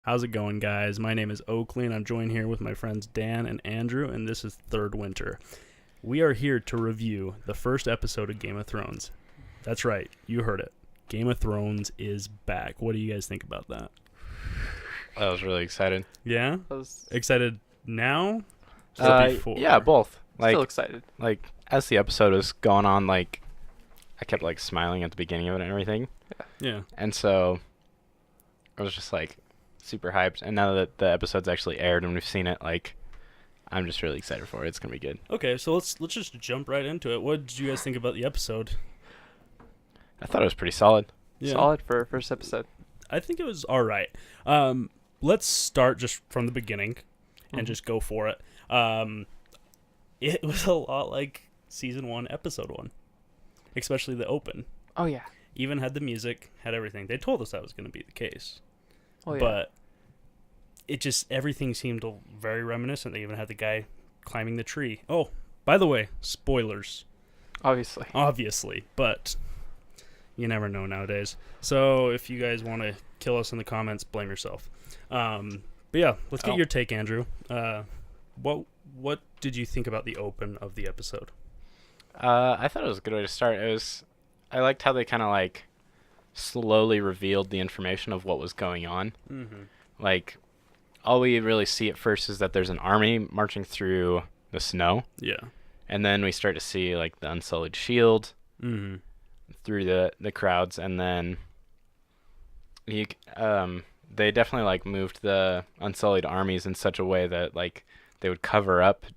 How's it going, guys? My name is Oakley, and I'm joined here with my friends Dan and Andrew, and this is Third Winter. We are here to review the first episode of Game of Thrones. That's right, you heard it. Game of Thrones is back. What do you guys think about that? I was really excited. Yeah? Excited now or before? Yeah, both. Still excited. As the episode was going on, I kept smiling at the beginning of it and everything. Yeah. And so I was just super hyped. And now that the episode's actually aired and we've seen it, I'm just really excited for it. It's gonna be good. Okay, so let's just jump right into it. What did you guys think about the episode? I thought it was pretty solid. Yeah. Solid for a first episode. I think it was all right. Let's start just from the beginning and just go for it. It was a lot like season 1, episode 1, especially the open. Oh yeah. Even had the music, had everything. They told us that was going to be the case. Oh yeah. But everything seemed very reminiscent. They even had the guy climbing the tree. Oh, by the way, spoilers. Obviously, but you never know nowadays. So if you guys want to kill us in the comments, blame yourself. But yeah, let's get your take, Andrew. What did you think about the open of the episode? I thought it was a good way to start. I liked how they kind of slowly revealed the information of what was going on. Mm-hmm. All we really see at first is that there's an army marching through the snow. Yeah. And then we start to see the Unsullied Shield through the crowds, and then they definitely moved the Unsullied armies in such a way that they would cover up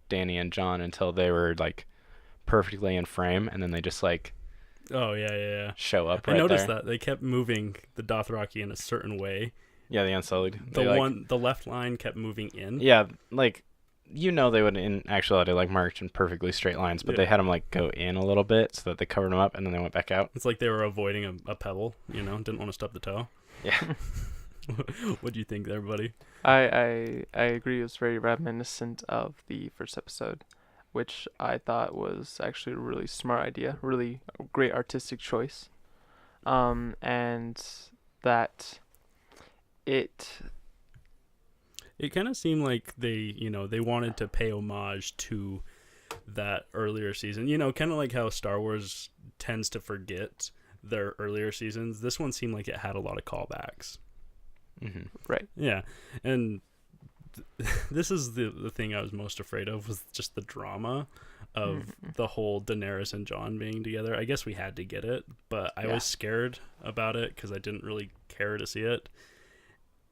Dany and Jon until they were perfectly in frame, and then they just oh yeah show up. I noticed that they kept moving the Dothraki in a certain way. Yeah, the Unsullied. The left line kept moving in. Yeah, they would in actuality march in perfectly straight lines, but they had them go in a little bit so that they covered them up, and then they went back out. It's like they were avoiding a pebble, didn't want to stub the toe. Yeah. What do you think there, buddy? I agree. It was very reminiscent of the first episode, which I thought was actually a really smart idea, really great artistic choice, and that it kind of seemed like they wanted to pay homage to that earlier season. Kind of like how Star Wars tends to forget their earlier seasons. This one seemed like it had a lot of callbacks. Mm-hmm. Right. Yeah, and this is the thing I was most afraid of, was just the drama of the whole Daenerys and Jon being together. I guess we had to get it, but I was scared about it because I didn't really care to see it.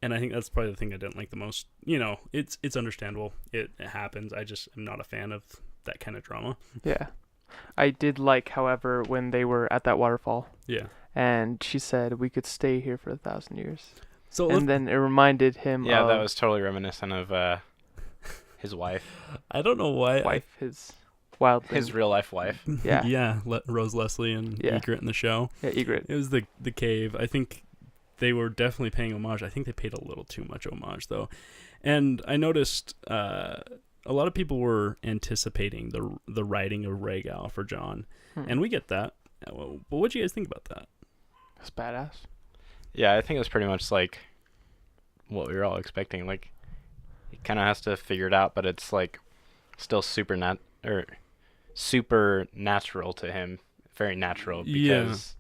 And I think that's probably the thing I didn't like the most. It's understandable. It happens. I just am not a fan of that kind of drama. Yeah. I did like, however, when they were at that waterfall. Yeah. And she said, we could stay here for 1,000 years. And then it reminded him of... that was was totally reminiscent of his wife. I don't know why. His real life wife. Yeah. Yeah, Rose Leslie and Ygritte in the show. Yeah, Ygritte. It was the cave. I think they were definitely paying homage. I think they paid a little too much homage, though. And I noticed a lot of people were anticipating the writing of Rhaegal for Jon. And we get that. But what do you guys think about that? It's badass. Yeah, I think it was pretty much what we were all expecting. He kind of has to figure it out, but it's still super natural to him. Very natural, because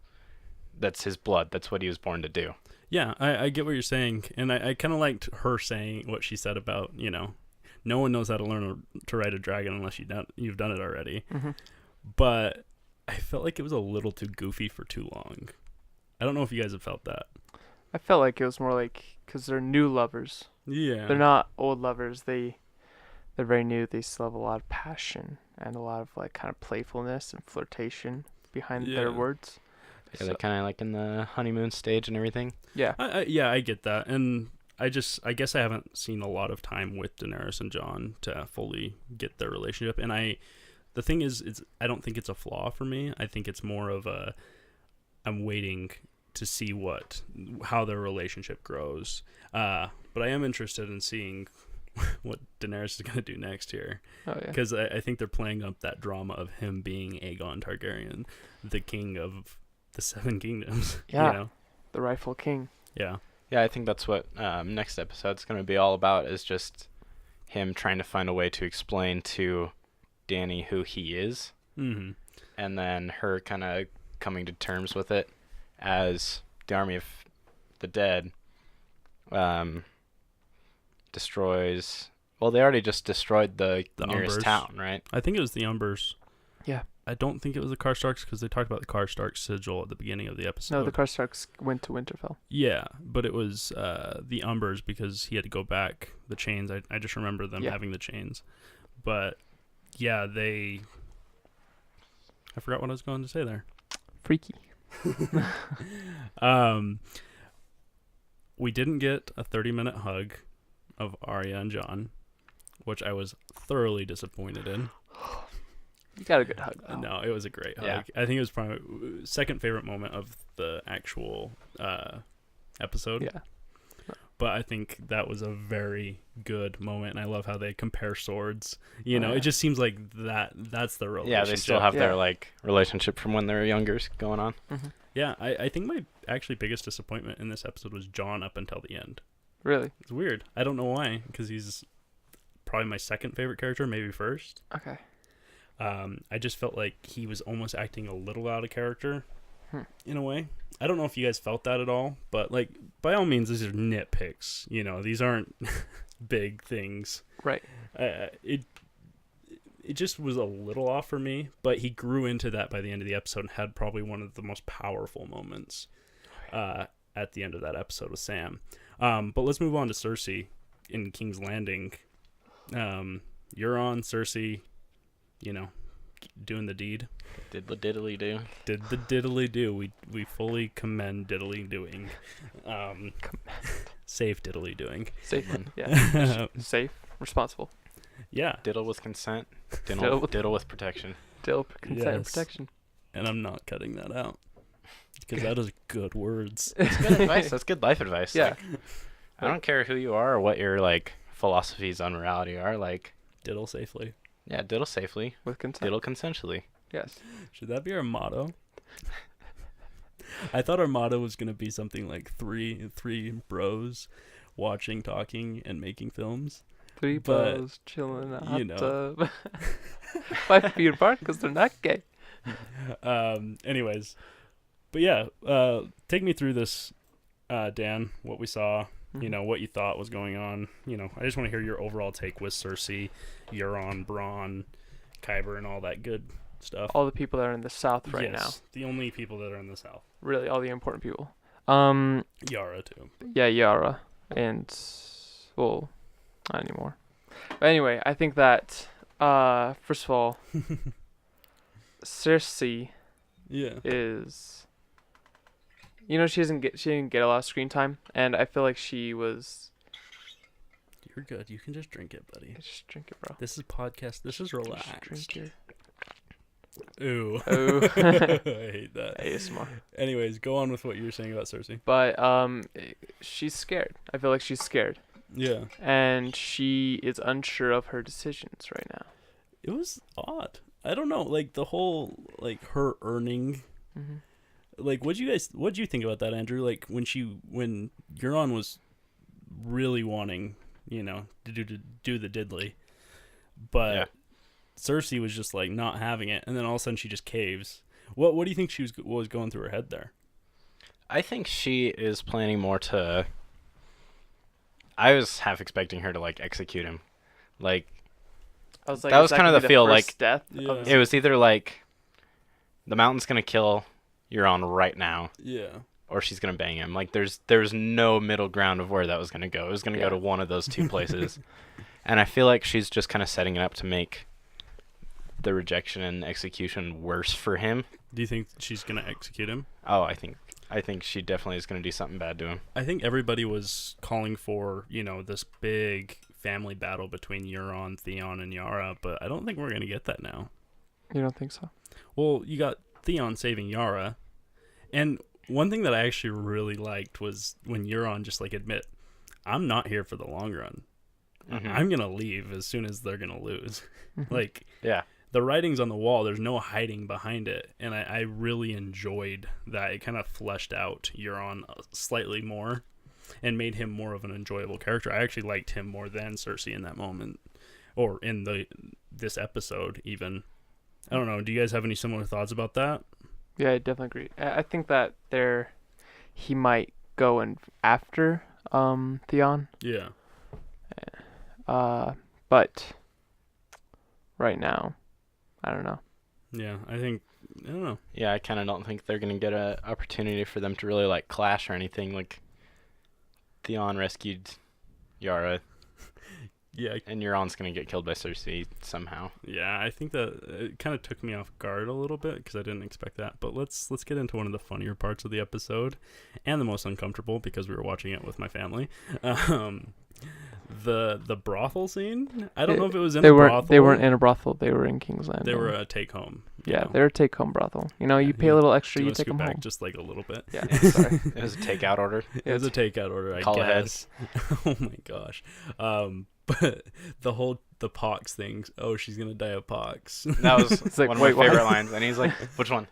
that's his blood. That's what he was born to do. Yeah, I get what you're saying, and I kind of liked her saying what she said about, no one knows how to learn to ride a dragon unless you've done it already. Mm-hmm. But I felt like it was a little too goofy for too long. I don't know if you guys have felt that. I felt like it was more because they're new lovers. Yeah. They're not old lovers. They're very new. They still have a lot of passion and a lot of kind of playfulness and flirtation behind their words. Yeah, they're kind of in the honeymoon stage and everything. Yeah. I get that. And I guess I haven't seen a lot of time with Daenerys and Jon to fully get their relationship. And the thing is, I don't think it's a flaw for me. I think it's more of I'm waiting to see how their relationship grows. But I am interested in seeing what Daenerys is going to do next here. Oh, yeah. Because I think they're playing up that drama of him being Aegon Targaryen, the king of the Seven Kingdoms. Yeah. You know? The rightful king. Yeah. Yeah, I think that's what next episode's going to be all about, is just him trying to find a way to explain to Dany who he is. Mm-hmm. And then her kind of coming to terms with it as the army of the dead destroys... Well, they already just destroyed the nearest Umbers. town, right? I think it was the Umbers. Yeah. I don't think it was the Karstarks because they talked about the Karstark sigil at the beginning of the episode. No, the Karstarks went to Winterfell. Yeah, but it was the Umbers because he had to go back. The chains, I just remember them having the chains. But, yeah, I forgot what I was going to say there. Freaky. We didn't get a 30-minute hug of Arya and Jon, which I was thoroughly disappointed in. You got a good hug, though. No, it was a great hug. Yeah. I think it was probably second favorite moment of the actual episode. Yeah. But I think that was a very good moment, and I love how they compare swords. You know, it just seems like that's the relationship. Yeah, they still have their relationship from when they were younger going on. Mm-hmm. Yeah, I think my actually biggest disappointment in this episode was Jon up until the end. Really? It's weird. I don't know why, because he's probably my second favorite character, maybe first. Okay. I just felt like he was almost acting a little out of character in a way. I don't know if you guys felt that at all, but like by all means, these are nitpicks. You know, these aren't big things. Right. It just was a little off for me, but he grew into that by the end of the episode and had probably one of the most powerful moments at the end of that episode with Sam. But let's move on to Cersei in King's Landing. Euron, Cersei, you know, doing the deed. Did the diddly do. Did the diddly do. We fully commend diddly doing. Safe diddly doing. Safe one. Yeah. Safe. Responsible. Yeah. Diddle with consent. Diddle with protection. Diddle consent and protection. And I'm not cutting that out. Because that is good words. That's good advice. That's good life advice. Yeah. Like, I don't care who you are or what your philosophies on morality are. Diddle safely. Yeah, diddle safely. With consent. Diddle consensually. Yes. Should that be our motto? I thought our motto was going to be something like three bros watching, talking, and making films. Three bros chilling in a hot tub. 5 feet apart because they're not gay. Anyways. But yeah, take me through this, Dan, what we saw, you know, what you thought was going on. You know, I just want to hear your overall take with Cersei, Euron, Bronn, Kyber, and all that good stuff. All the people that are in the South right now. The only people that are in the South. Really, all the important people. Yara, too. Yeah, Yara. And, well, not anymore. But anyway, I think that, first of all, Cersei is... You know, she didn't get a lot of screen time, and I feel like she was... You're good. You can just drink it, buddy. Just drink it, bro. This is podcast. This is relaxed. Just drink it. Ooh. Ooh. I hate that. ASMR. Anyways, go on with what you were saying about Cersei. But she's scared. I feel like she's scared. Yeah. And she is unsure of her decisions right now. It was odd. I don't know. Like the whole her earning. Mm-hmm. Like, what'd you think about that, Andrew? Like when Euron was really wanting, you know, to do the diddly, but Cersei was just like not having it, and then all of a sudden she just caves. What do you think what was going through her head there? I think she is planning more to... I was half expecting her to execute him. I was like, that was kind of the feel. Death it was either the mountain's gonna kill Euron right now, or she's gonna bang him. There's no middle ground of where that was gonna go. It was gonna go to one of those two places, and I feel like she's just kind of setting it up to make the rejection and execution worse for him. Do you think she's gonna execute him? Oh, I think she definitely is gonna do something bad to him. I think everybody was calling for, you know, this big family battle between Euron, Theon, and Yara, but I don't think we're gonna get that now. You don't think so? Well, you got Theon saving Yara. And one thing that I actually really liked was when Euron just admit, I'm not here for the long run. Mm-hmm. I'm going to leave as soon as they're going to lose. The writing's on the wall. There's no hiding behind it. And I really enjoyed that. It kind of fleshed out Euron slightly more. and made him more of an enjoyable character. I actually liked him more than Cersei in that moment, or in this episode even. I don't know. Do you guys have any similar thoughts about that? Yeah, I definitely agree. I think that he might go in after Theon. Yeah. But right now, I don't know. Yeah, I don't know. Yeah, I kind of don't think they're gonna get an opportunity for them to really like clash or anything. Like Theon rescued Yara. Yeah. And Euron's going to get killed by Cersei somehow. Yeah, I think that it kind of took me off guard a little bit because I didn't expect that. But let's get into one of the funnier parts of the episode and the most uncomfortable because we were watching it with my family. The brothel scene. I don't know if it was in a brothel. They weren't in a brothel. They were in King's Landing. They were a take-home. Yeah, they were a take-home brothel. You pay a little extra, you take them home. Just like a little bit. Yeah, sorry. It was a takeout order. It was a takeout order, I Call guess. Oh my gosh. But the pox thing. Oh, she's gonna die of pox. That was one of my favorite lines, and he's like, "Which one?"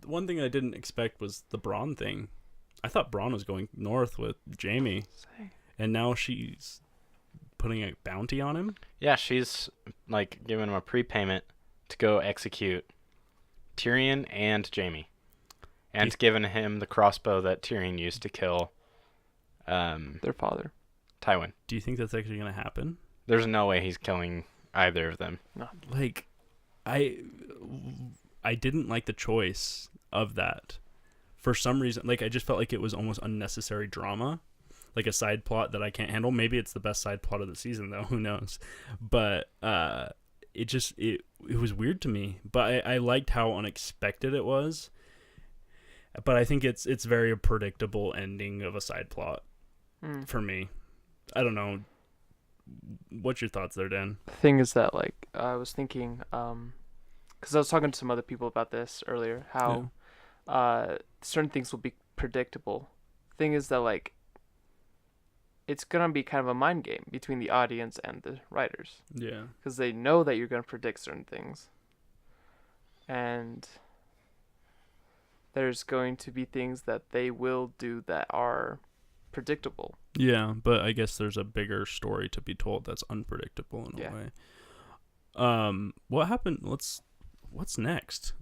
One thing I didn't expect was the Bronn thing. I thought Bronn was going north with Jaime, and now she's putting a bounty on him. Yeah, she's like giving him a prepayment to go execute Tyrion and Jaime, and giving him the crossbow that Tyrion used to kill their father, Tywin. Do you think that's actually going to happen? There's no way he's killing either of them. No. Like, I didn't like the choice of that. For some reason, like, I just felt like it was almost unnecessary drama, like a side plot that I can't handle. Maybe it's the best side plot of the season, though. Who knows? But it was weird to me. But I liked how unexpected it was. But I think it's very predictable ending of a side plot for me. I don't know. What's your thoughts there, Dan? The thing is that, like, I was thinking, because I was talking to some other people about this earlier, how certain things will be predictable. Thing is that, like, it's gonna be kind of a mind game between the audience and the writers. Yeah. Because they know that you're gonna predict certain things, and there's going to be things that they will do that are predictable. Yeah, but I guess there's a bigger story to be told that's unpredictable in a way. What happened? What's next?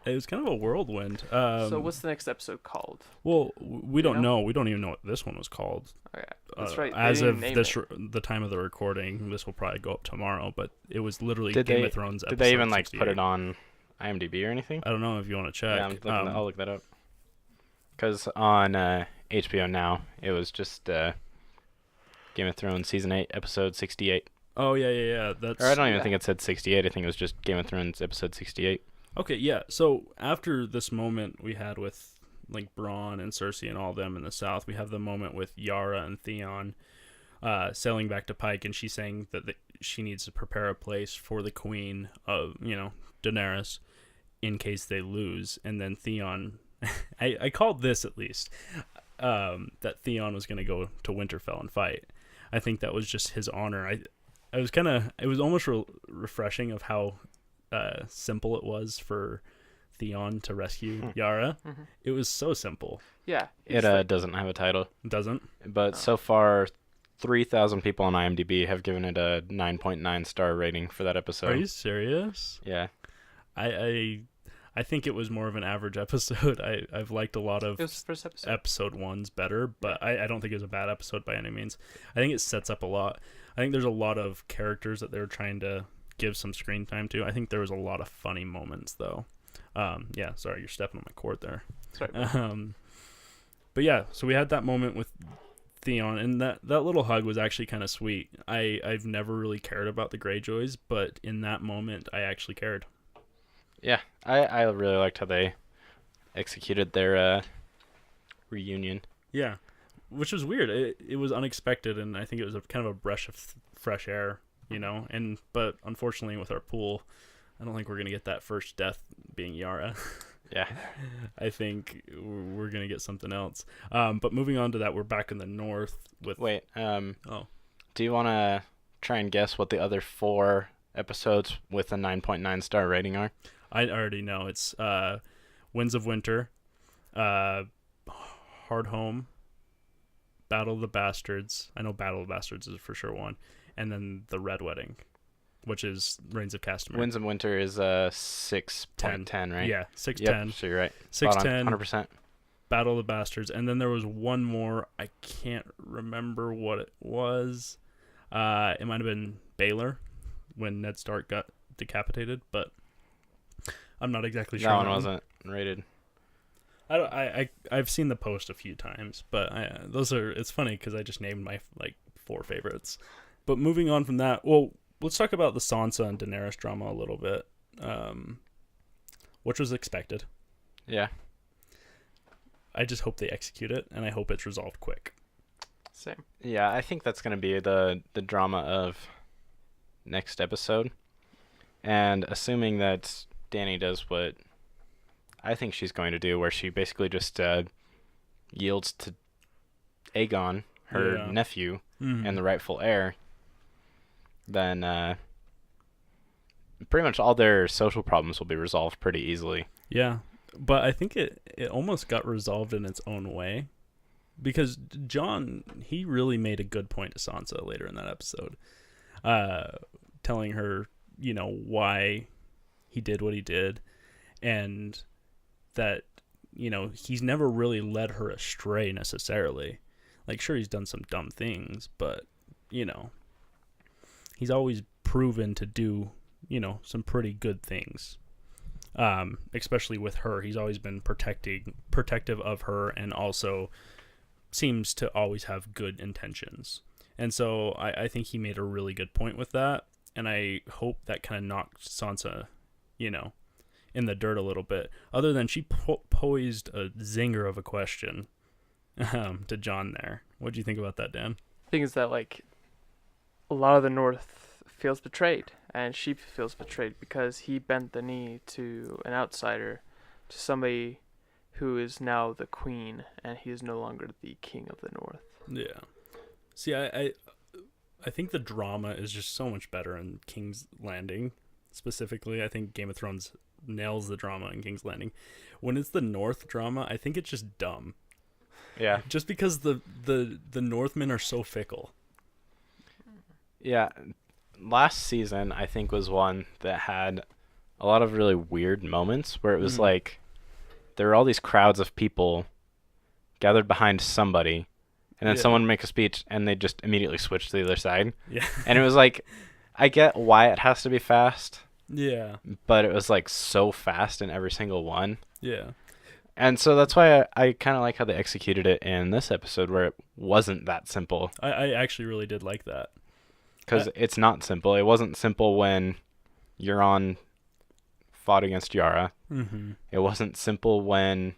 It was kind of a whirlwind. So what's the next episode called? Well, we don't know. We don't even know what this one was called. Okay, that's right. As of the time of the recording, this will probably go up tomorrow. But it was literally Game of Thrones. Did they even 68. Put it on IMDb or anything? I don't know if you want to check. Yeah, I'll look that up. Because on HBO Now, it was just Game of Thrones Season 8, Episode 68. Oh, yeah. That's. Or I don't even think it said 68. I think it was just Game of Thrones Episode 68. Okay, yeah. So after this moment we had with like Bronn and Cersei and all them in the south, we have the moment with Yara and Theon sailing back to Pike, and she's saying that she needs to prepare a place for the queen of, Daenerys in case they lose. And then Theon, I called this at least, that Theon was going to go to Winterfell and fight. I think that was just his honor. It was almost refreshing of how simple it was for Theon to rescue Yara. Mm-hmm. It was so simple. Yeah. It doesn't have a title. It doesn't? But so far, 3,000 people on IMDb have given it a 9.9 star rating for that episode. Are you serious? Yeah. I think it was more of an average episode. I've liked a lot of episode ones better, but I don't think it was a bad episode by any means. I think it sets up a lot. I think there's a lot of characters that they're trying to give some screen time to. I think there was a lot of funny moments, though. Yeah, sorry, you're stepping on my cord there. Sorry. But yeah, so we had that moment with Theon, and that little hug was actually kind of sweet. I've never really cared about the Greyjoys, but in that moment, I actually cared. Yeah, I really liked how they executed their reunion. Yeah, which was weird. It was unexpected, and I think it was kind of a breath of fresh air, but unfortunately with our pool, I don't think we're gonna get that first death being Yara. Yeah. I think we're gonna get something else. But moving on to that, we're back in the north with. Wait. Do you want to try and guess what the other 4 episodes with a 9.9 star rating are? I already know. It's Winds of Winter, Hardhome, Battle of the Bastards. I know Battle of the Bastards is for sure one, and then the Red Wedding, which is Reigns of Castamere. Winds of Winter is 6.10, right? Yeah, 6.10. Yep, so you're right. 6.10. 100%. Battle of the Bastards, and then there was one more. I can't remember what it was. It might have been Baylor when Ned Stark got decapitated, but I'm not exactly sure. That one wasn't rated. I've seen the post a few times, but it's funny because I just named my 4 favorites. But moving on from that, well, let's talk about the Sansa and Daenerys drama a little bit, which was expected. Yeah. I just hope they execute it, and I hope it's resolved quick. Same. Yeah, I think that's going to be the drama of next episode. And assuming that Dany does what I think she's going to do, where she basically just yields to Aegon, her nephew, and the rightful heir, then pretty much all their social problems will be resolved pretty easily. Yeah. But I think it almost got resolved in its own way, because Jon, he really made a good point to Sansa later in that episode, telling her, why he did what he did, and that, he's never really led her astray necessarily. Like, sure, he's done some dumb things, but, he's always proven to do, some pretty good things. Especially with her, he's always been protective of her, and also seems to always have good intentions. And so I think he made a really good point with that, and I hope that kind of knocked Sansa, in the dirt a little bit. Other than she posed a zinger of a question to Jon there. What do you think about that, Dan? The thing is that a lot of the North feels betrayed. And she feels betrayed because he bent the knee to an outsider, to somebody who is now the queen, and he is no longer the king of the North. Yeah. See, I think the drama is just so much better in King's Landing, specifically. I think Game of Thrones nails the drama in King's Landing. When it's the North drama, I think it's just dumb. Yeah. Just because the Northmen are so fickle. Yeah. Last season, I think, was one that had a lot of really weird moments where it was like there were all these crowds of people gathered behind somebody, and then someone would make a speech and they just immediately switch to the other side. Yeah. And it was like, I get why it has to be fast. Yeah. But it was like so fast in every single one. Yeah. And so that's why I kind of like how they executed it in this episode, where it wasn't that simple. I actually really did like that. Because it's not simple. It wasn't simple when Euron fought against Yara. Mm-hmm. It wasn't simple when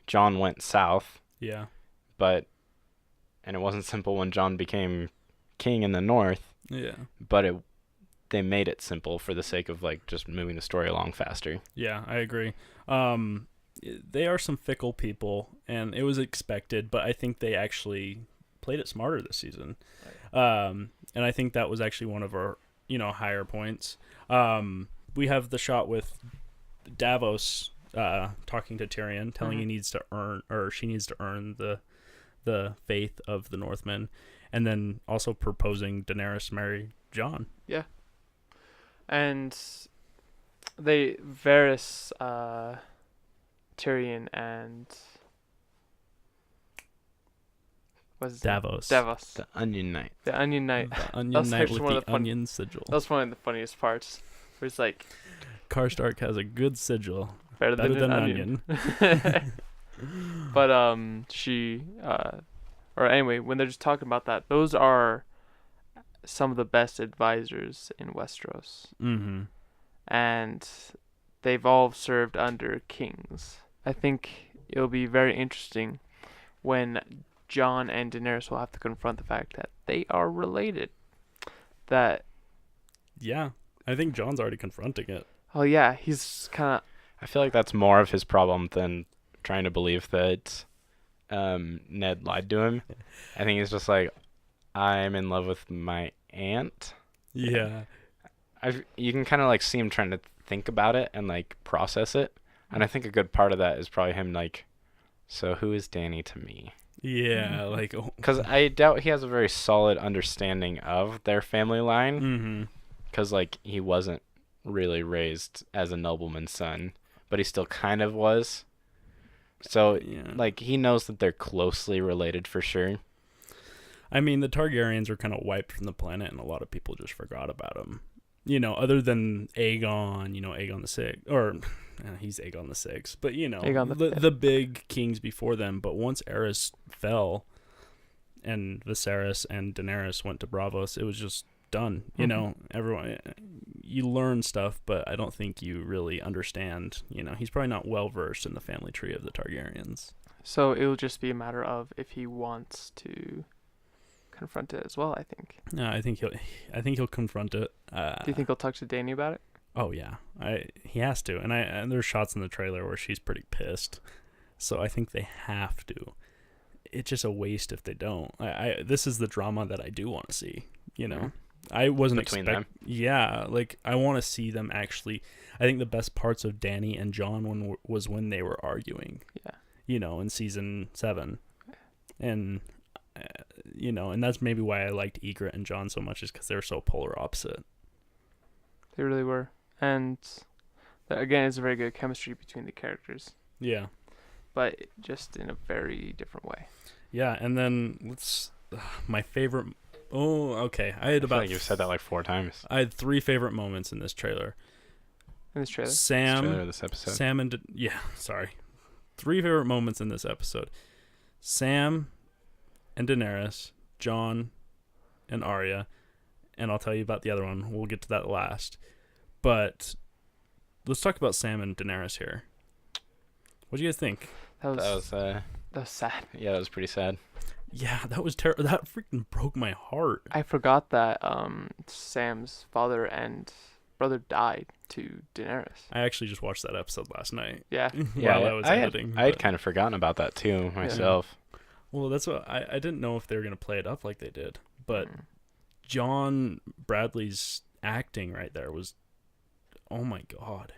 Jon went south. Yeah. And it wasn't simple when Jon became king in the north. Yeah. But they made it simple for the sake of just moving the story along faster. Yeah, I agree. They are some fickle people, and it was expected, but I think they actually played it smarter this season. And I think that was actually one of our, higher points. We have the shot with Davos talking to Tyrion, telling he needs to earn, or she needs to earn the faith of the Northmen, and then also proposing Daenerys marry Jon. Yeah. And Varys, Tyrion, and Davos. The Onion Knight. The Onion Knight. The Onion Knight with the onion sigil. That was one of the funniest parts. Where it's like, Karstark has a good sigil. Better than an onion. But or anyway, when they're just talking about that, those are some of the best advisors in Westeros. Mm-hmm. And they've all served under kings. I think it'll be very interesting when Jon and Daenerys will have to confront the fact that they are related. Yeah, I think Jon's already confronting it. Oh yeah, he's kind of... I feel like that's more of his problem than trying to believe that Ned lied to him. I think he's just like, I'm in love with my aunt. Yeah. You can kind of see him trying to think about it and process it. And I think a good part of that is probably him So who is Danny to me? Yeah, like... Because I doubt he has a very solid understanding of their family line. Because, like, he wasn't really raised as a nobleman's son, but he still kind of was. So, like, he knows that they're closely related for sure. I mean, the Targaryens were kind of wiped from the planet, and a lot of people just forgot about them. You know, other than Aegon, Aegon the Sixth, or he's Aegon the Sixth, but the big kings before them. But once Aerys fell, and Viserys and Daenerys went to Braavos, it was just done. You know, everyone, you learn stuff, but I don't think you really understand. He's probably not well versed in the family tree of the Targaryens. So it will just be a matter of if he wants to confront it as well. I think. No, I think he'll confront it. Do you think he'll talk to Dany about it? Oh yeah, he has to. And there's shots in the trailer where she's pretty pissed, so I think they have to. It's just a waste if they don't. This is the drama that I do want to see. I wasn't expecting. Yeah, like I want to see them actually. I think the best parts of Dany and Jon was when they were arguing. Yeah. In season 7, and and that's maybe why I liked Ygritte and Jon so much, is because they're so polar opposite. They really were, and again, it's a very good chemistry between the characters. Yeah. But just in a very different way. Yeah, and then my favorite. Oh, okay. I had about. You've said that like 4 times. I had 3 favorite moments in this trailer. This trailer, this episode. Sam and 3 favorite moments in this episode. Sam and Daenerys, Jon and Arya, and I'll tell you about the other one. We'll get to that last. But let's talk about Sam and Daenerys here. What do you guys think? That was sad. Yeah, that was pretty sad. Yeah, that was terrible. That freaking broke my heart. I forgot that Sam's father and brother died to Daenerys. I actually just watched that episode last night. Yeah. While I was editing. I had kind of forgotten about that too myself. Yeah. Well, that's what I didn't know if they were going to play it up like they did. But John Bradley's acting right there was, oh my God.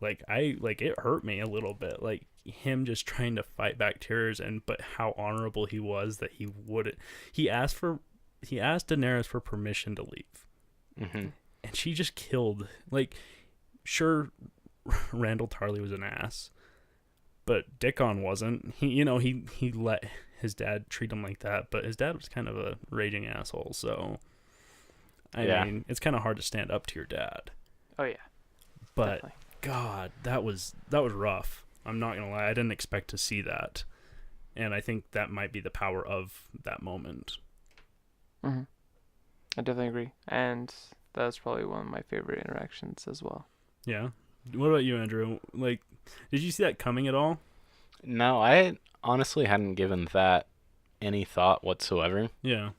Like it hurt me a little bit. Like him just trying to fight back tears, but how honorable he was that he wouldn't. He asked Daenerys for permission to leave. Mm-hmm. And she just killed. Like, sure, Randall Tarley was an ass, but Dickon wasn't. He let his dad treat him like that, but his dad was kind of a raging asshole. So, I mean, it's kind of hard to stand up to your dad. Oh yeah, but definitely. God, that was rough. I'm not gonna lie, I didn't expect to see that, and I think that might be the power of that moment. Mm-hmm. I definitely agree, and that's probably one of my favorite interactions as well. Yeah. What about you, Andrew? Like, did you see that coming at all? No, I honestly hadn't given that any thought whatsoever. Yeah.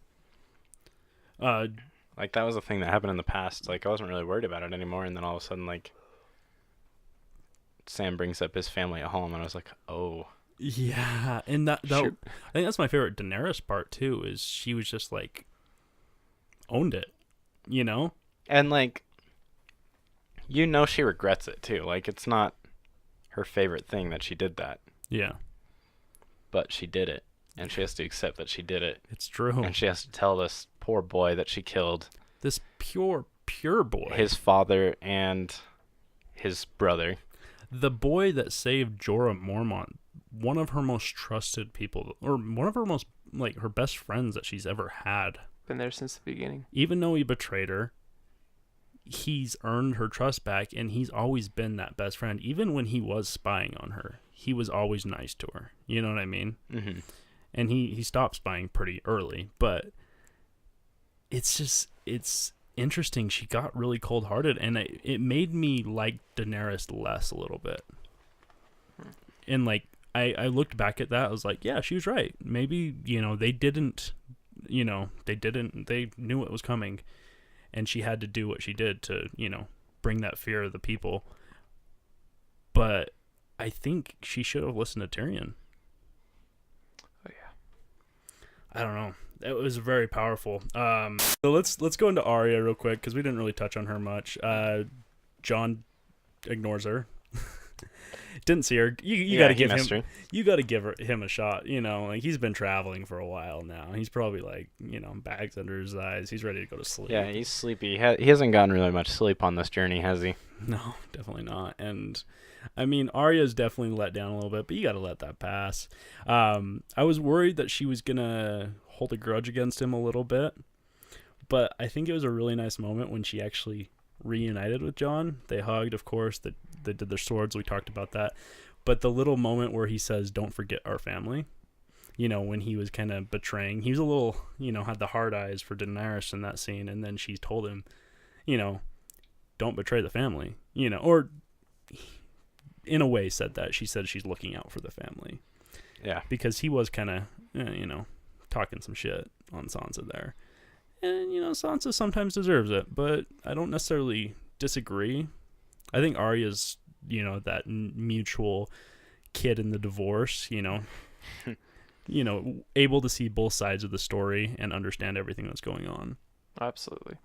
Like, that was a thing that happened in the past. Like, I wasn't really worried about it anymore, and then all of a sudden, like, Sam brings up his family at home, and I was like, oh. Yeah, and that I think that's my favorite Daenerys part, too, is she was just, like, owned it, you know? And, like, she regrets it, too. Like, it's not her favorite thing that she did that. Yeah. But she did it, and she has to accept that she did it. It's true. And she has to tell this poor boy that she killed. This pure boy. His father and his brother. The boy that saved Jorah Mormont, one of her most trusted people, or one of her most, like, her best friends that she's ever had. Been there since the beginning. Even though he betrayed her, he's earned her trust back, and he's always been that best friend. Even when he was spying on her, he was always nice to her. You know what I mean? Mm-hmm. And he stopped spying pretty early, but it's interesting. She got really cold-hearted, and it made me like Daenerys less a little bit. And, like, I looked back at that, I was like, yeah, she was right. Maybe, they knew it was coming, and she had to do what she did to, bring that fear of the people. But I think she should have listened to Tyrion. Oh yeah. I don't know. It was very powerful. So let's go into Arya real quick, because we didn't really touch on her much. Jon ignores her. didn't see her. You got to give him. You got to give him a shot. You know, like he's been traveling for a while now. He's probably like, you know, bags under his eyes. He's ready to go to sleep. Yeah, he's sleepy. He hasn't gotten really much sleep on this journey, has he? No, definitely not. And I mean, Arya's definitely let down a little bit, but you got to let that pass. I was worried that she was gonna hold a grudge against him a little bit, but I think it was a really nice moment when she actually reunited with Jon. They hugged, of course. They did their swords. We talked about that. But the little moment where he says, "Don't forget our family," you know, when he was kind of betraying, he was a little, you know, had the hard eyes for Daenerys in that scene, and then she told him, you know, don't betray the family, you know, or in a way said that. She said she's looking out for the family. Yeah. Because he was kind of, you know, talking some shit on Sansa there. And, you know, Sansa sometimes deserves it, but I don't necessarily disagree. I think Arya's, you know, that mutual kid in the divorce, you know, you know, able to see both sides of the story and understand everything that's going on. Absolutely.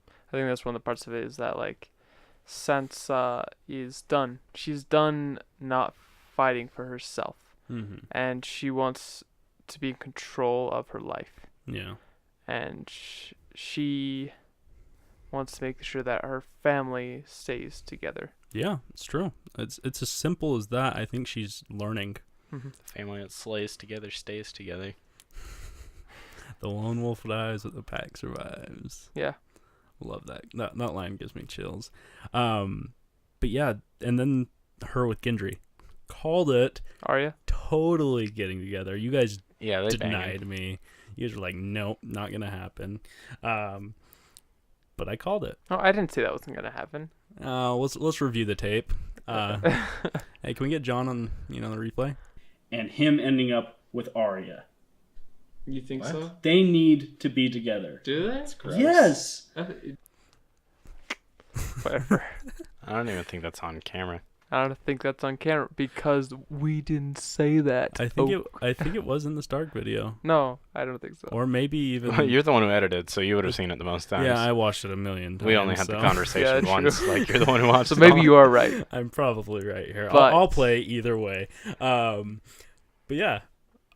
I think that's one of the parts of it is that, like, Sansa is done. She's done not fighting for herself. Mm-hmm. And she wants to be in control of her life. Yeah. And she wants to make sure that her family stays together. Yeah, it's true. It's as simple as that. I think she's learning. Mm-hmm. The family that slays together stays together. The lone wolf dies, but the pack survives. Yeah. Love that. That line gives me chills. But yeah, and then her with Gendry. Called it. Arya? Totally getting together. You guys they denied me. You guys were like, nope, not going to happen. But I called it. Oh, I didn't say that wasn't going to happen. Let's review the tape. Hey, can we get Jon on, you know, the replay? And him ending up with Arya. You think so? They need to be together. Do they? That's gross. Yes. Whatever. I don't even think that's on camera. I don't think that's on camera because we didn't say that. I think it was in the Stark video. No, I don't think so. Or maybe even You're the one who edited, so you would have seen it the most times. Yeah, I watched it a million times. We only had the conversation once. Like, you're the one who watched so it. Maybe you are right. I'm probably right here. But I'll play either way. But yeah,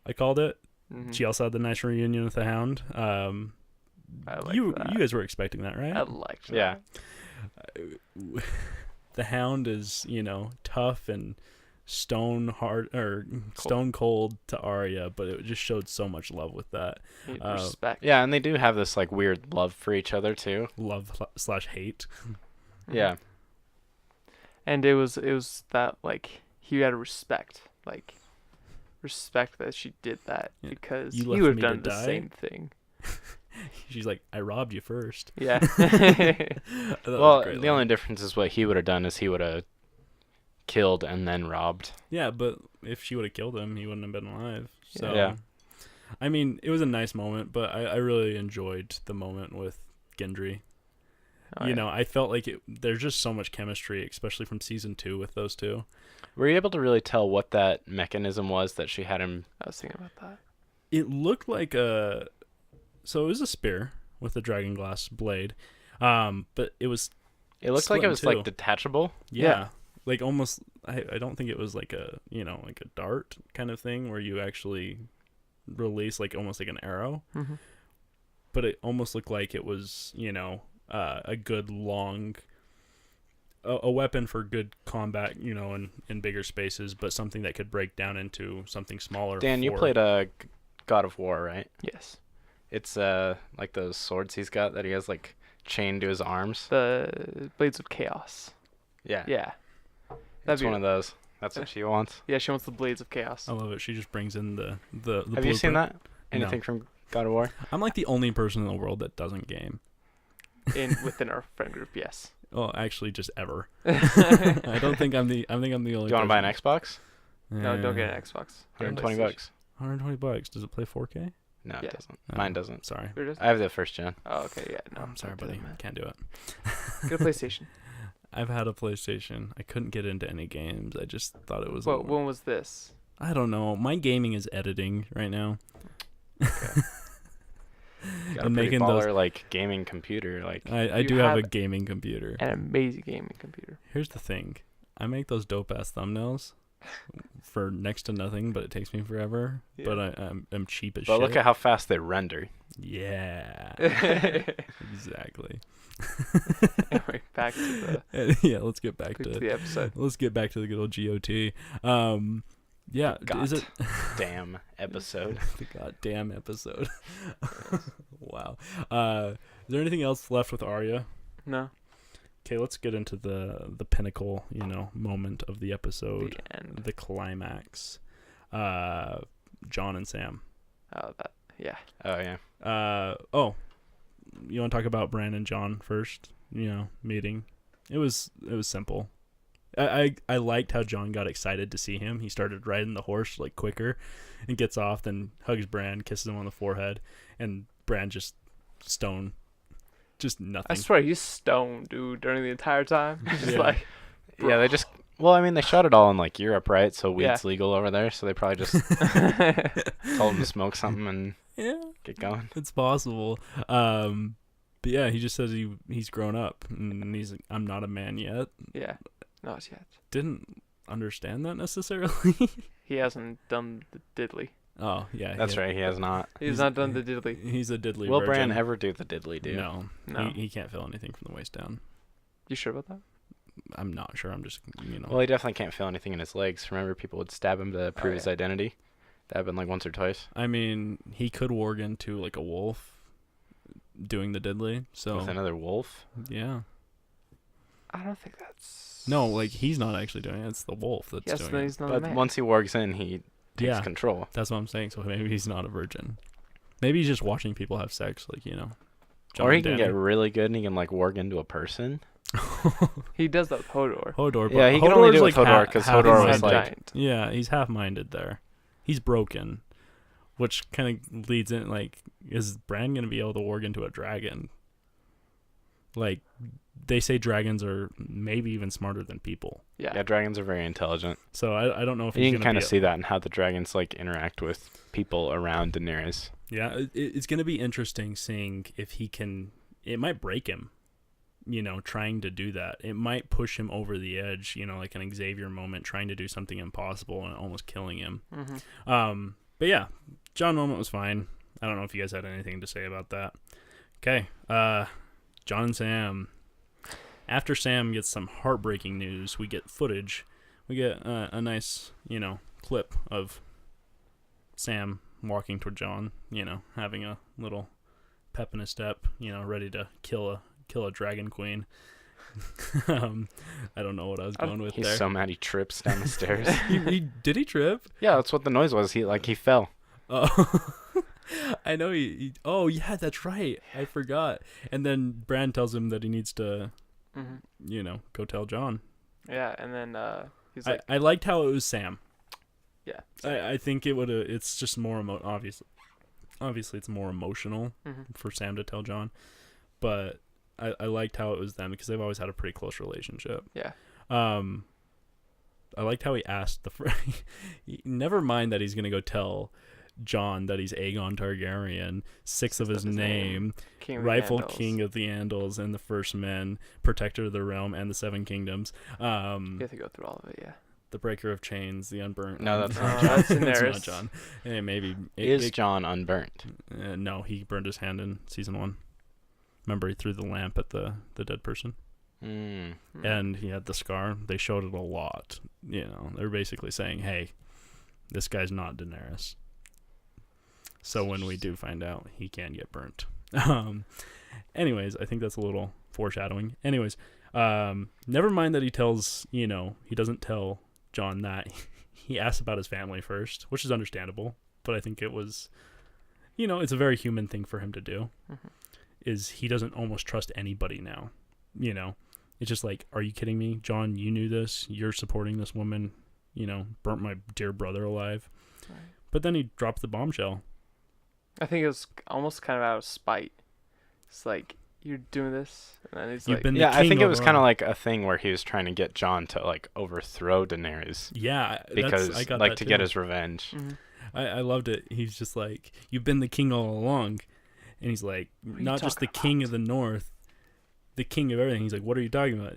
I called it. Mm-hmm. She also had the nice reunion with the Hound. I like you that. You guys were expecting that, right? I liked that. Yeah. The Hound is, you know, tough and stone cold to Arya, but it just showed so much love with that. Respect. Yeah, and they do have this like weird love for each other too. Love/hate. Yeah. And it was that, like, he had a respect that she did that, because he would have done the same thing. She's like, I robbed you first. Yeah. Well, the only difference is what he would have done is he would have killed and then robbed. Yeah, but if she would have killed him, he wouldn't have been alive. So, yeah. I mean, it was a nice moment, but I really enjoyed the moment with Gendry. You know, I felt like there's just so much chemistry, especially from season 2 with those two. Were you able to really tell what that mechanism was that she had him? I was thinking about that. It looked like so it was a spear with a dragon glass blade, but it looked like it was like detachable. Yeah. Like almost. I don't think it was like a like a dart kind of thing where you actually release like almost like an arrow, mm-hmm. but it almost looked like it was a good long. A weapon for good combat, in bigger spaces, but something that could break down into something smaller. Dan, you played a God of War, right? Yes. It's like those swords he's got that he has like chained to his arms. The Blades of Chaos. Yeah. Yeah. That's one of those. That's what she wants. Yeah, she wants the Blades of Chaos. I love it. She just brings in the Have blueprint. you seen that? Anything from God of War? I'm like the only person in the world that doesn't game. Within our friend group, yes. Well, actually, just ever. I think I'm the only. Do you want to buy an Xbox? No, don't get an Xbox. $120. $120. Does it play 4K? No, it doesn't. Mine doesn't. Sorry. I have the first gen. Oh, okay, yeah. No, I'm sorry, buddy. Can't do it. Get a PlayStation. I've had a PlayStation. I couldn't get into any games. I just thought it was. When was this? I don't know. My gaming is editing right now. Okay. Got a pretty baller, like gaming computer. Like I do have a gaming computer. An amazing gaming computer. Here's the thing. I make those dope ass thumbnails. for next to nothing, but it takes me forever. Yeah. But I'm cheap as shit. But look at how fast they render. Yeah. Exactly. Anyway, back to the yeah. Let's get back to the episode. Let's get back to the good old GOT. Yeah. Is it damn episode? The goddamn episode. Wow. Is there anything else left with Arya? No. Okay, let's get into the pinnacle, moment of the episode, the end, the climax. Jon and Sam. Oh, that. Yeah. Oh yeah. You want to talk about Bran and Jon first? Meeting. It was simple. I liked how Jon got excited to see him. He started riding the horse like quicker, and gets off, then hugs Bran, kisses him on the forehead, and Bran just stone, just nothing. I swear he's stoned, dude, during the entire time. Just like, bro. Yeah, they just. Well, I mean, they shot it all in like Europe, right? So weed's legal over there, so they probably just told him to smoke something and get going. It's possible. But yeah, he just says he's grown up, and he's like, I'm not a man yet. Yeah, not yet. Didn't understand that necessarily. He hasn't done the diddly. Oh yeah, that's right. He has not. He's not done the diddly. He's a diddly. Will virgin. Bran ever do the diddly do? No. He can't feel anything from the waist down. You sure about that? I'm not sure. I'm just Well, he definitely can't feel anything in his legs. Remember, people would stab him to prove his identity. That happened like once or twice. I mean, he could warg into like a wolf doing the diddly. So with another wolf. Yeah. I don't think that's. No, like he's not actually doing it. It's the wolf that's doing it. He's not but once he wargs in, he takes control. That's what I'm saying. So maybe he's not a virgin. Maybe he's just watching people have sex, like or he can get really good and he can like warg into a person. He does that with Hodor. But yeah, he can only do it with Hodor because Hodor was like, giant. Yeah, he's half-minded there. He's broken, which kind of leads in like, is Bran gonna be able to warg into a dragon? Like, they say dragons are maybe even smarter than people. Yeah, dragons are very intelligent. So I don't know if you can kind of see that in how the dragons like interact with people around Daenerys. Yeah, it's gonna be interesting seeing if he can. It might break him. Trying to do that. It might push him over the edge, like an Xavier moment, trying to do something impossible and almost killing him. Mm-hmm. But yeah, Jon moment was fine. I don't know if you guys had anything to say about that. Okay, Jon and Sam. After Sam gets some heartbreaking news, we get footage. We get a nice, clip of Sam walking toward Jon, having a little pep in his step, ready to kill a dragon queen. I don't know what I was going with there. He's so mad he trips down the stairs. Did he trip? Yeah, that's what the noise was. He fell. Oh, I know he. Oh yeah, that's right. I forgot. And then Bran tells him that he needs to, go tell Jon. Yeah, and then he's like, I liked how it was Sam. Yeah, I think it would. It's just more obviously it's more emotional for Sam to tell Jon, but I liked how it was them because they've always had a pretty close relationship. Yeah. I liked how he asked never mind that he's gonna go tell Jon that he's Aegon Targaryen, sixth of his name, rightful king of the Andals and the First Men, protector of the realm and the Seven Kingdoms. You have to go through all of it, yeah. The breaker of chains, the unburnt. No, that's not Jon. That's not Jon. Hey, maybe is Jon unburnt? No, he burned his hand in season 1. Remember, he threw the lamp at the dead person. And he had the scar. They showed it a lot. They're basically saying, hey, this guy's not Daenerys. So when we do find out, he can get burnt. Anyways, I think that's a little foreshadowing. Anyways, never mind that he tells, he doesn't tell Jon that. He asks about his family first, which is understandable. But I think it was, it's a very human thing for him to do. Is he doesn't almost trust anybody now. It's just like, are you kidding me? Jon, you knew this. You're supporting this woman, burnt my dear brother alive. Right. But then he dropped the bombshell. I think it was almost kind of out of spite. It's like, you're doing this, and then he's I think it was kind of like a thing where he was trying to get Jon to like overthrow Daenerys. Yeah, because I got like to get his revenge. I loved it. He's just like, you've been the king all along, and he's like, not just the king of the North, the king of everything. He's like, what are you talking about?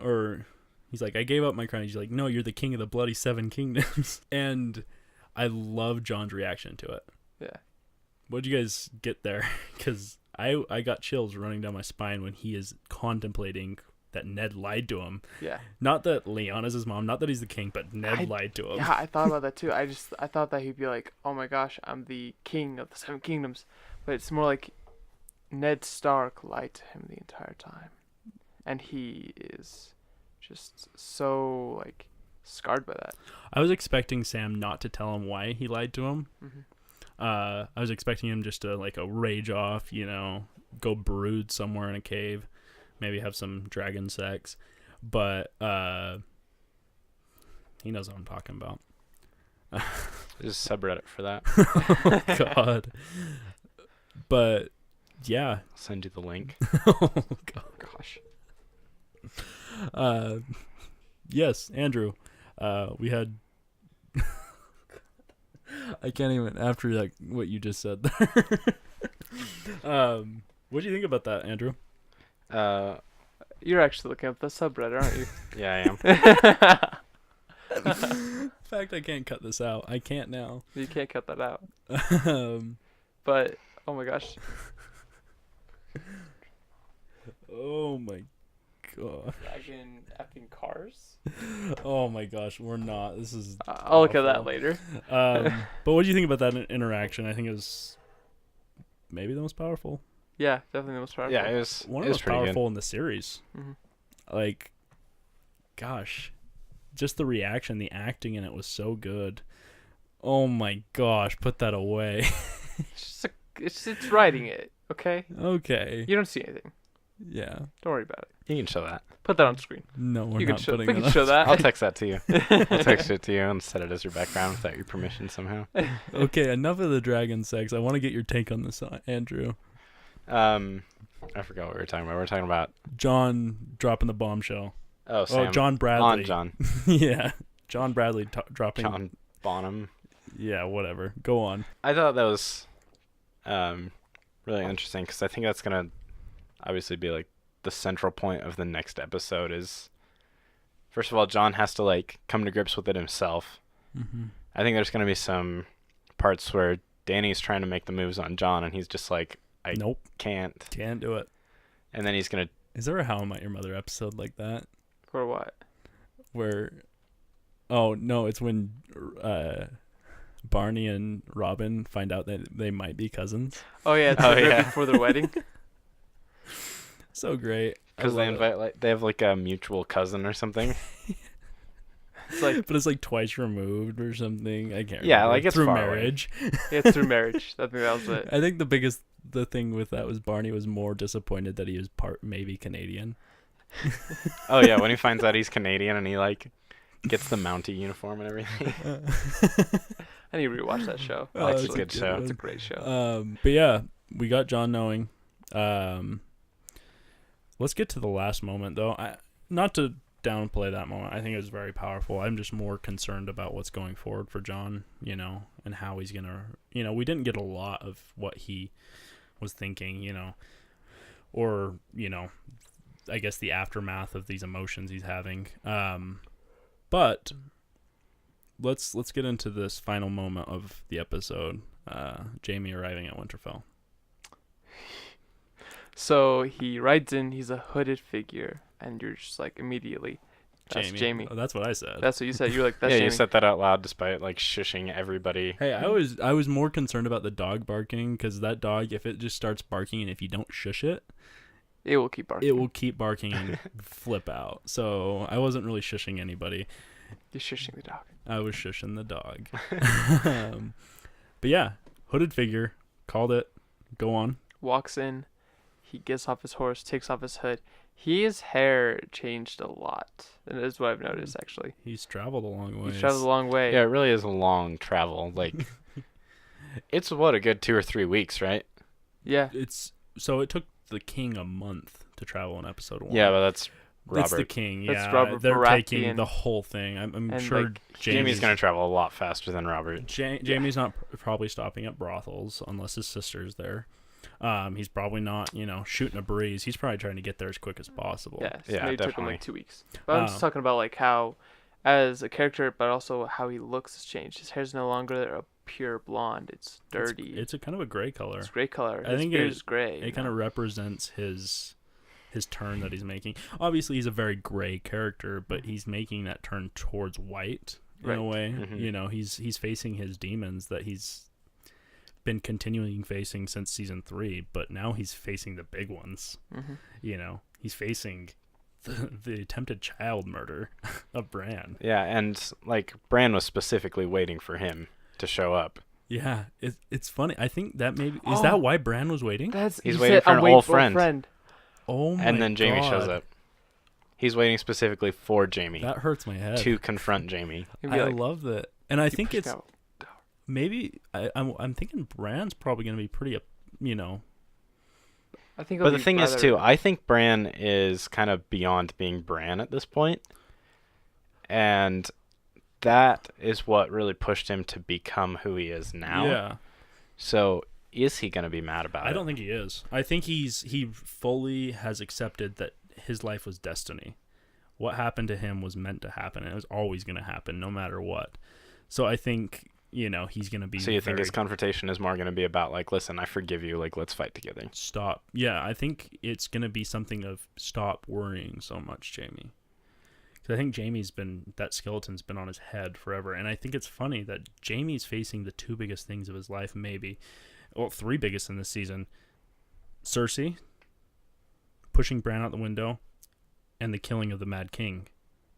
Or He's like, I gave up my crown. He's like, no, you're the king of the bloody 7 kingdoms. And I love John's reaction to it. Yeah. What'd you guys get there? Because I got chills running down my spine when he is contemplating that Ned lied to him. Yeah. Not that Lyanna's his mom, not that he's the king, but Ned lied to him. Yeah, I thought about that too. I thought that he'd be like, oh my gosh, I'm the king of the 7 kingdoms. But it's more like Ned Stark lied to him the entire time. And he is just so, like, scarred by that. I was expecting Sam not to tell him why he lied to him. Mm-hmm. I was expecting him just to, like, a rage off, go brood somewhere in a cave, maybe have some dragon sex. But he knows what I'm talking about. There's a subreddit for that. Oh, God. But, yeah. I'll send you the link. Oh, gosh. Yes, Andrew. We had... I can't even, after like what you just said there. What do you think about that, Andrew? You're actually looking up the subreddit, aren't you? Yeah, I am. In fact, I can't cut this out. I can't now. You can't cut that out. But, oh my gosh. Oh my god. Dragon effing cars? Oh my gosh, we're not. This is I'll look at that later. But what do you think about that interaction? I think it was maybe the most powerful. Yeah, definitely the most powerful. Yeah, it was one of the most powerful good. In the series. Mm-hmm. Like, gosh, just the reaction, the acting in it was so good. Oh my gosh, put that away. It's writing it, okay? Okay. You don't see anything. Yeah. Don't worry about it. You can show that. Put that on screen. No, we're not putting it on. We can show that. I'll text that to you. I'll text it to you and set it as your background without your permission somehow. Okay, enough of the dragon sex. I want to get your take on this, Andrew. I forgot what we were talking about. We were talking about John dropping the bombshell. Oh, Sam. Oh, John Bradley. On John. Yeah. John Bradley dropping. John Bonham. Yeah, whatever. Go on. I thought that was really interesting because I think that's going to obviously be like the central point of the next episode is, first of all, John has to like come to grips with it himself. Mm-hmm. I think there's going to be some parts where Danny's trying to make the moves on John and he's just like, Nope. Can't do it. And then he's going to... Is there a How I Met Your Mother episode like that? Or what? Where... Oh, no, it's when Barney and Robin find out that they might be cousins. Oh, yeah. It's right before their wedding. So great. Because they have like a mutual cousin or something. But it's like twice removed or something. I can't remember. Yeah, like it's through far marriage. Yeah, it's through marriage. I think that was it. I think the thing with that was Barney was more disappointed that he was maybe Canadian. Oh yeah, when he finds out he's Canadian and he like gets the Mountie uniform and everything. I need to rewatch that show. It's a good show. It's a great show. But yeah, we got John knowing. Let's get to the last moment though. Not to downplay that moment. I think it was very powerful. I'm just more concerned about what's going forward for John, and how he's going to, we didn't get a lot of what he was thinking, or, I guess the aftermath of these emotions he's having. But let's get into this final moment of the episode. Jaime arriving at Winterfell. So he rides in, he's a hooded figure, and you're just like immediately, that's Jaime. Oh, that's what I said. That's what you said. You're like, that's yeah, Jaime. You said that out loud despite like shushing everybody. Hey, I was more concerned about the dog barking, because that dog, if it just starts barking and if you don't shush it, it will keep barking. It will keep barking and flip out. So I wasn't really shushing anybody. You're shushing the dog. I was shushing the dog. But yeah, hooded figure, called it. Go on. Walks in. He gets off his horse, takes off his hood. His hair changed a lot. And that is what I've noticed, actually. He's traveled a long way. He's traveled a long way. Yeah, it really is a long travel. Like, it's a good 2 or 3 weeks, right? Yeah. So it took the king a month to travel in episode 1. Yeah, but that's Robert. That's the king, yeah. That's Robert They're Baratheon. taking the whole thing. I'm sure like, Jaime's going to travel a lot faster than Robert. Jaime's not probably stopping at brothels unless his sister's there. He's probably not, shooting a breeze. He's probably trying to get there as quick as possible. Yeah, so yeah, maybe it took him definitely. like 2 weeks. But I'm just talking about like how, as a character, but also how he looks has changed. His hair's no longer a pure blonde. It's dirty. It's a kind of a gray color. It's gray color. I think beard is gray. It kind of represents his turn that he's making. Obviously, he's a very gray character, but he's making that turn towards white in a way. Mm-hmm. He's facing his demons that he's been continuing facing since season 3, but now he's facing the big ones. He's facing the attempted child murder of Bran. Yeah, and like Bran was specifically waiting for him to show up. Yeah, it's funny. I think that maybe is that why Bran was waiting? He's waiting for an old friend. Oh my god! And then Jaime shows up. He's waiting specifically for Jaime. That hurts my head. To confront Jaime. I love that, and I think it's maybe I'm thinking Bran's probably going to be pretty, I think. But the thing is too, I think Bran is kind of beyond being Bran at this point, and that is what really pushed him to become who he is now. Yeah. So is he going to be mad about it? I don't think he is. I think he fully has accepted that his life was destiny. What happened to him was meant to happen, and it was always going to happen, no matter what. So I think he's going to be. So you think his confrontation is more going to be about like, listen, I forgive you, like let's fight together. Stop. Yeah, I think it's going to be something of stop worrying so much, Jaime. Because I think that skeleton's been on his head forever, and I think it's funny that Jaime's facing the 2 biggest things of his life, maybe. Well, 3 biggest in this season. Cersei, pushing Bran out the window, and the killing of the Mad King.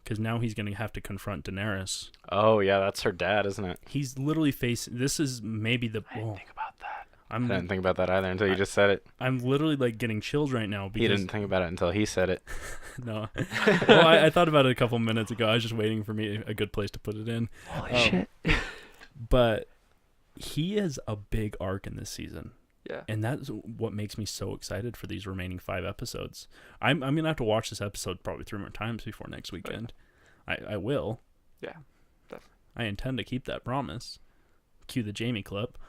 Because now he's going to have to confront Daenerys. Oh, yeah, that's her dad, isn't it? He's literally facing... This is maybe the... I didn't think about that. I didn't think about that either until you just said it. I'm literally like getting chills right now. Because... He didn't think about it until he said it. No. Well, I thought about it a couple minutes ago. I was just waiting for me a good place to put it in. Holy shit. But he has a big arc in this season. Yeah. And that's what makes me so excited for these remaining 5 episodes. I'm going to have to watch this episode probably 3 more times before next weekend. I will. Yeah, definitely. I intend to keep that promise. Cue the Jaime clip.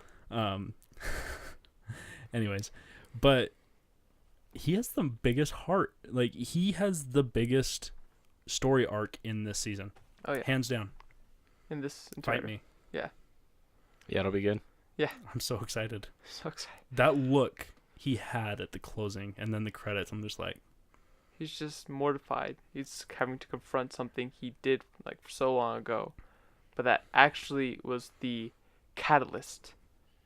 Anyways, but he has the biggest heart. Like, he has the biggest story arc in this season. Oh, yeah. Hands down. In this entire... Fight me. Yeah. Yeah, it'll be good. Yeah. I'm so excited. So excited. That look he had at the closing and then the credits, I'm just like... He's just mortified. He's having to confront something he did like so long ago. But that actually was the catalyst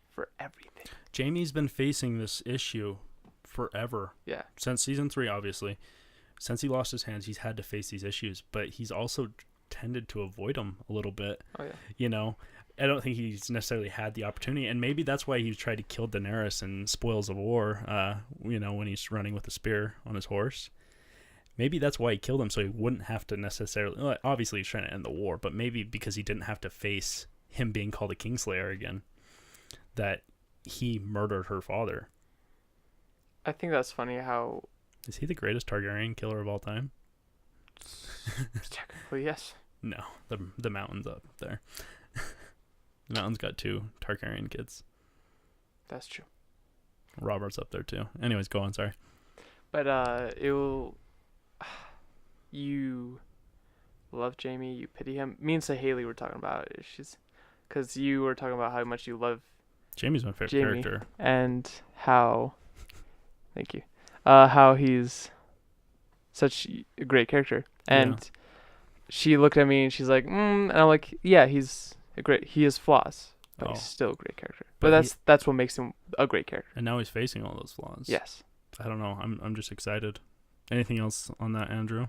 for everything. Jaime's been facing this issue forever. Yeah. Since season 3, obviously. Since he lost his hands, he's had to face these issues. But he's also tended to avoid them a little bit. Oh, yeah. I don't think he's necessarily had the opportunity, and maybe that's why he tried to kill Daenerys in Spoils of War, when he's running with a spear on his horse. Maybe that's why he killed him, so he wouldn't have to necessarily... Obviously, he's trying to end the war, but maybe because he didn't have to face him being called a Kingslayer again, that he murdered her father. I think that's funny how... Is he the greatest Targaryen killer of all time? Technically, yes. No, the mountain's up there. The mountain's got 2 Targaryen kids. That's true. Robert's up there too. Anyways, go on, sorry. But you love Jaime, you pity him. Me and Haley were talking about it. Because you were talking about how much you love Jaime's my favorite character. And how... Thank you. How he's such a great character. And she looked at me and she's like, and I'm like, yeah, he has flaws, but he's still a great character. But that's what makes him a great character. And now he's facing all those flaws. Yes. I don't know. I'm just excited. Anything else on that, Andrew?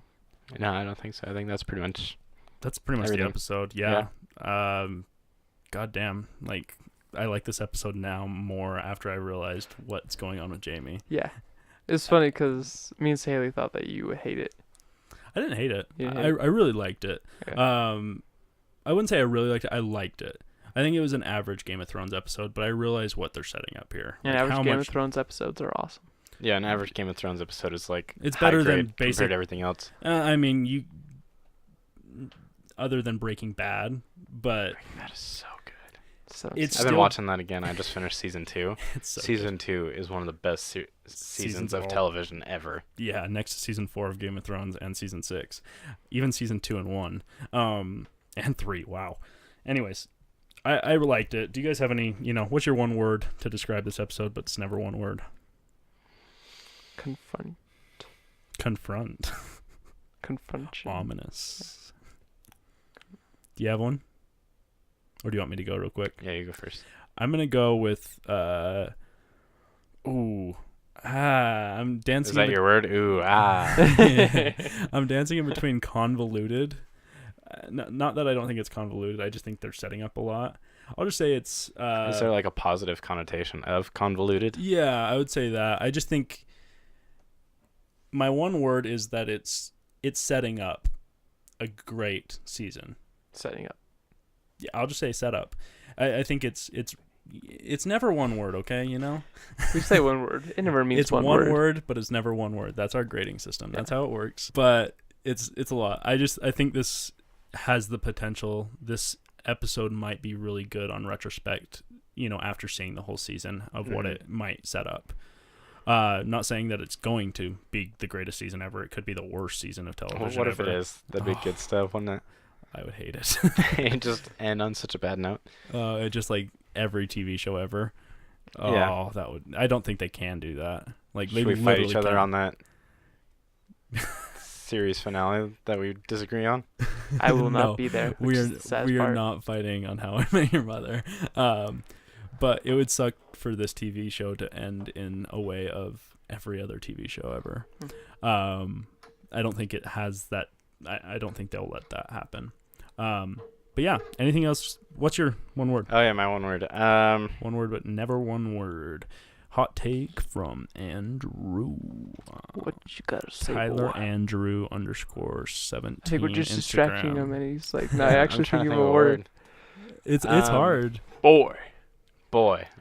No, I don't think so. I think that's pretty much everything. The episode. Yeah. God damn. Like, I like this episode now more after I realized what's going on with Jaime. Yeah. It's funny because me and Haley thought that you would hate it. I didn't hate it. I really liked it. Yeah. I wouldn't say I really liked it. I liked it. I think it was an average Game of Thrones episode, but I realized what they're setting up here. And average Game of Thrones episodes are awesome. Yeah, an average Game of Thrones episode is like it's better than basic compared to everything else. I mean, other than Breaking Bad, but Breaking Bad is so good. I've been watching that again. I just finished season 2. So season 2 is one of the best seasons of television ever. Yeah, next to season 4 of Game of Thrones and season 6, even season 2 and 1, and 3. Wow. Anyways, I liked it. Do you guys have any? What's your one word to describe this episode? But it's never one word. Confront. Confrontation. Ominous. Do you have one? Or do you want me to go real quick? Yeah, you go first. I'm going to go with, I'm dancing. Is that your word? Ooh, I'm dancing in between convoluted. Not that I don't think it's convoluted. I just think they're setting up a lot. I'll just say it's... Is there like a positive connotation of convoluted? Yeah, I would say that. I just think my one word is that it's setting up a great season. Setting up. Yeah, I'll just say setup. I think it's never one word, okay? We say one word. It never means it's one word. It's one word, but it's never one word. That's our grading system. That's how it works. But it's a lot. I think this has the potential. This episode might be really good on retrospect, after seeing the whole season of what it might set up. Not saying that it's going to be the greatest season ever. It could be the worst season of television What ever. if it is? That'd be good stuff, wouldn't it? I would hate it. And just end on such a bad note. It just like every TV show ever. Oh, yeah. That would. I don't think they can do that. Like, should we fight each other on that series finale that we disagree on? I will not be there. We are not fighting on How I Met Your Mother. But it would suck for this TV show to end in a way of every other TV show ever. I don't think it has that. I don't think they'll let that happen. But yeah, anything else? What's your one word? Oh yeah, my one word. One word, but never one word. Hot take from Andrew. What you gotta say, Tyler boy? Andrew _17. I think we're just Instagram. distracting him, and he's like, "No, I actually trying think to of a word." It's hard. Boy,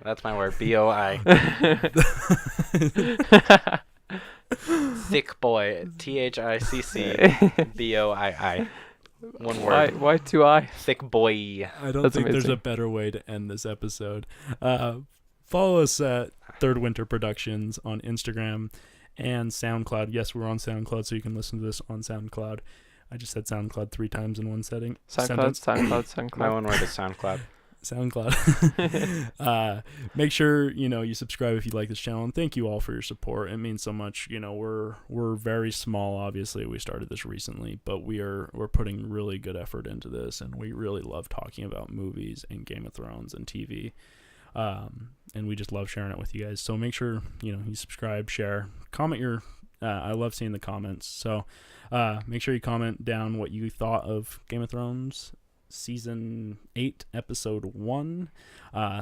that's my word. BOI. Thick boy. THICC. One word. Why 2 I? Thick boy. I don't That's think there's amazing. a better way to end this episode. Follow us at Third Winter Productions on Instagram and SoundCloud. Yes, we're on SoundCloud, so you can listen to this on SoundCloud. I just said SoundCloud 3 times in one setting. SoundCloud. My one word is SoundCloud. SoundCloud. Make sure you subscribe if you like this channel, and thank you all for your support. It means so much. We're very small. Obviously, we started this recently, but we're putting really good effort into this, and we really love talking about movies and Game of Thrones and TV. And we just love sharing it with you guys. So make sure you subscribe, share, comment your. I love seeing the comments. So make sure you comment down what you thought of Game of Thrones Season 8, Episode 1,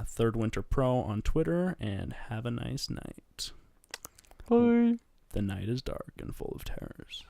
Third Winter Pro on Twitter, and have a nice night. Bye. The night is dark and full of terrors.